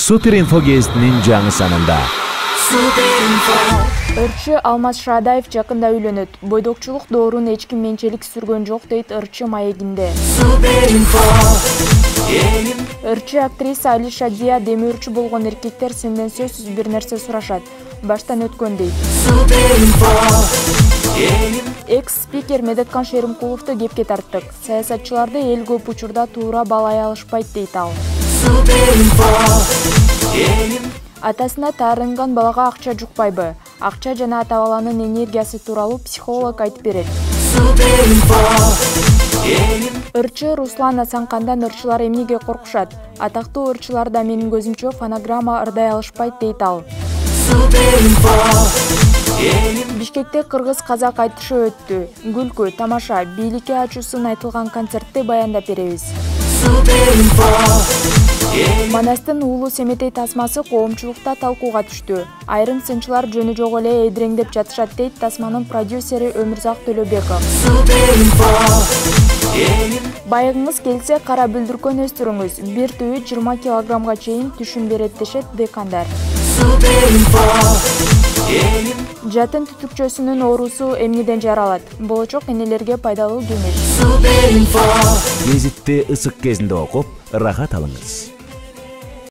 Суперинфо гезитинин жаңы санында. Ырчы Алмаз Шаадаев жакында үйлөнөт. Бойдокчулук доорун эч ким менчелик сүргөн жок дейт ырчы маегинде. Ырчы актриса Алиша Дия демөөрчү болгон эркектер сенден сөзсүз бир нерсе сурашат. Баштан өткөн дейт. Экс-спикер Медеткан Шеримкуловду кепке тарттык. Саясатчыларды эл көп учурда туура баалай алышпайт дейт ал. Атасына таарынган балага акча жукпайбы? Акча жана ата-баланын энергиясы тууралуу психолог айтып берет. Ырчы Руслан Асанкандан ырчылар эмнеге коркушат? Атактуу ырчылар да менин көзүмчө фонограмма ырдай алышпайт дейт ал. Бишкекте кыргыз-казак айтышы өттү. Күлкү, тамаша, бийликке ачуусун айтылган концертти баяндап беребиз. Манастын уулу Семетей тасмасы коомчулукта талкууга түштү. Айрым сынчылар жөнү жок эле эдиреңдеп жатышат дейт тасманын продюсери Өмүрзак Төлөбеков. Байыгыңыз келсе кара бүлдүркөн өстүрүңүз. Бир түйү 20 килограммга чейин түшүм берет дешет декандар. Жатын түтүкчөсүнүн оорусу эмнеден жаралат? Болочок энелерге пайдалуу кеңеш. Гезитти ысык кезинде окуп, рахат алыңыз.